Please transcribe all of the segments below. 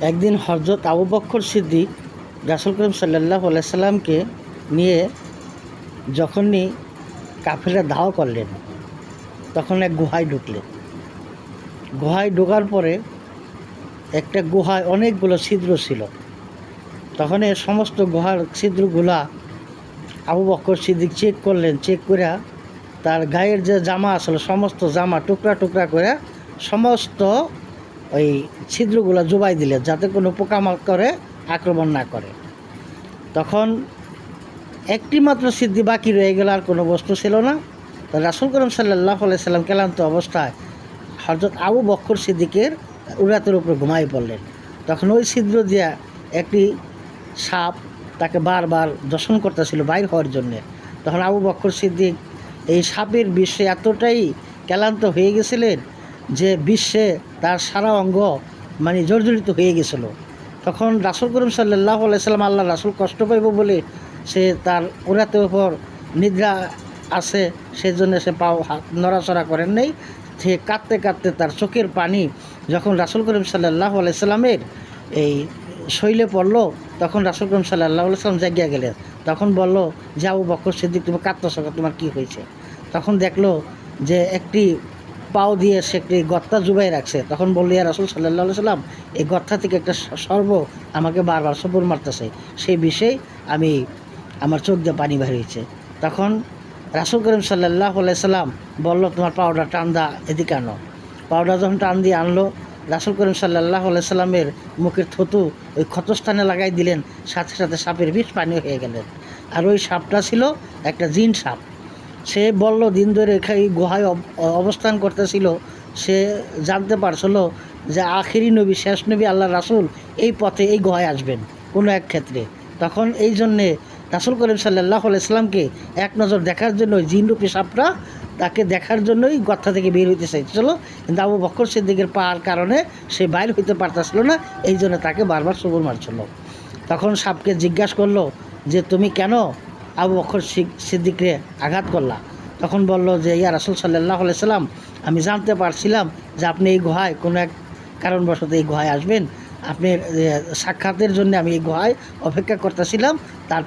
একদিন হযরত আবু বকর সিদ্দিক রাসূল করিম সাল্লাল্লাহু আলাইহি সাল্লামকে নিয়ে যখনই কাফেলা ধাওয়া করলেন, তখন এক গুহায় ঢুকলেন। গুহায় ঢোকার পরে একটা গুহায় অনেকগুলো ছিদ্র ছিল। তখন এই সমস্ত গুহার ছিদ্রগুলা আবু বকর সিদ্দিক চেক করলেন। চেক করে তার গায়ের যে জামা আসলে সমস্ত জামা টুকরা টুকরা করে সমস্ত ওই ছিদ্রগুলো জুবাই দিলেন, যাতে কোনো পোকামাকড়ে আক্রমণ না করে। তখন একটি মাত্র সিদ্ধি বাকি রয়ে গেল, আর কোনো বস্তু ছিল না। তো রাসূল করিম সাল্লাল্লাহু আলাইহি সাল্লাম ক্লান্ত অবস্থায় হযরত আবু বকর সিদ্দিকের উরাতের উপরে ঘুমাই পড়লেন। তখন ওই ছিদ্র দিয়া একটি সাপ তাকে বারবার দর্শন করতেছিল বাইর হওয়ার জন্যে। তখন আবু বকর সিদ্দিক এই সাপের বিষে এতটাই ক্লান্ত হয়ে গেছিলেন যে বিশ্বে তার সারা অঙ্গ জর্জরিত হয়ে গেছিল। তখন রাসূল করিম সাল্লাল্লাহু আলাইহি সাল্লাম, আল্লাহ রাসূল কষ্ট পাইব বলে সে তার উরাতের উপর নিদ্রা আছে, সেজন্য সে পাও হাত নড়াচড়া করেন নাই। সে কাঁদতে কাঁদতে তার চোখের পানি যখন রাসূল করিম সাল্লাল্লাহু আলাইহি সাল্লামের এই শৈলে পড়ল, তখন রাসূল করিম সাল্লাল্লাহু আলাইহি সাল্লাম জাগিয়া গেলেন। তখন বলল যে, আবু বকর সিদ্দিক, তুমি কাঁদতেছ, তোমার কী হয়েছে? তখন দেখলো যে একটি পাও দিয়ে সে একটি গর্তা জুবাই রাখছে। তখন বলল, ইয়া রাসূল সাল্লাল্লাহু আলাইহি সাল্লাম, এই গর্তা থেকে একটা সর্ব আমাকে বারবার সবুর মারতেছে, সেই বিষয়ে আমার চোখ দিয়ে পানি বের হয়েছে। তখন রাসূল করিম সাল্লাল্লাহু আলাইহি সাল্লাম বলল, তোমার পাউডার টান দা, এদিকে আনো। পাউডার যখন টান দিয়ে আনলো, রাসূল করিম সাল্লাল্লাহু আলাইহি সাল্লামের মুখের থুতু ওই ক্ষতস্থানে লাগাই দিলেন, সাথে সাথে সাপের বিষ পানি হয়ে গেলেন। আর ওই সাপটা ছিল একটা জিন সাপ। সে বলল, দিন ধরে এই গুহায় অবস্থান করতেছিল। সে জানতে পারছিল যে আখিরি নবী, শেষ নবী আল্লাহ রাসূল এই পথে এই গুহায় আসবেন কোনো এক ক্ষেত্রে। তখন এই জন্যে রাসূল করিম সাল্লাল্লাহু আলাইহি সাল্লামকে এক নজর দেখার জন্য ওই জিনরূপী সাপটা তাকে দেখার জন্যই গর্তা থেকে বের হইতে চাইছিল, কিন্তু আবু বকর সিদ্দিকের পাওয়ার কারণে সে বাইর হইতে পারতেছিল না, এই জন্য তাকে বারবার সবুর মারছিল। তখন সাপকে জিজ্ঞাসা করলো যে, তুমি কেন আবু বকর সিদ্দিককে আঘাত করলা? তখন বলল যে, ইয়া রাসূল সাল্লাল্লাহু আলাইহি সাল্লাম, আমি জানতে পারছিলাম যে আপনি এই গুহায় কোনো এক কারণবশত এই গুহায় আসবেন। আপনার সাক্ষাতের জন্য আমি এই গুহায় অপেক্ষা করতেছিলাম। তার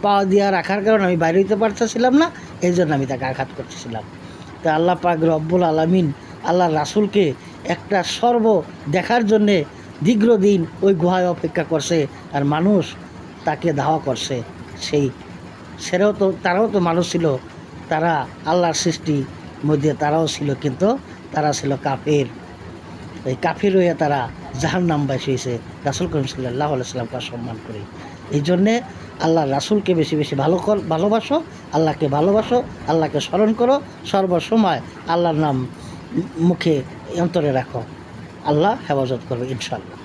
পা দিয়া রাখার কারণে আমি বাইরে হইতে পারতেছিলাম না, এই জন্য আমি তাকে আঘাত করতেছিলাম। তো আল্লাহ পাক রব্বুল আলামিন আল্লাহ রাসূলকে একটা দেখার জন্যে দীর্ঘদিন ওই গুহায় অপেক্ষা করছে, আর মানুষ তাকে ধাওয়া করছে। তারাও তো মানুষ ছিল, তারা আল্লাহর সৃষ্টির মধ্যে তারাও ছিল, কিন্তু তারা ছিল কাফের। এই কাফের হয়ে তারা জাহান্নামবাসী হয়েছে রাসূল করিম সাল্লাল্লাহু আলাইহি সাল্লামকে সম্মান করে। এই জন্যে আল্লাহ রাসূলকে বেশি বেশি ভালোবাসো, আল্লাহকে ভালোবাসো, আল্লাহকে স্মরণ করো, সর্বসময় আল্লাহর নাম মুখে অন্তরে রাখো। আল্লাহ হেফাজত করবে ইনশাআল্লাহ।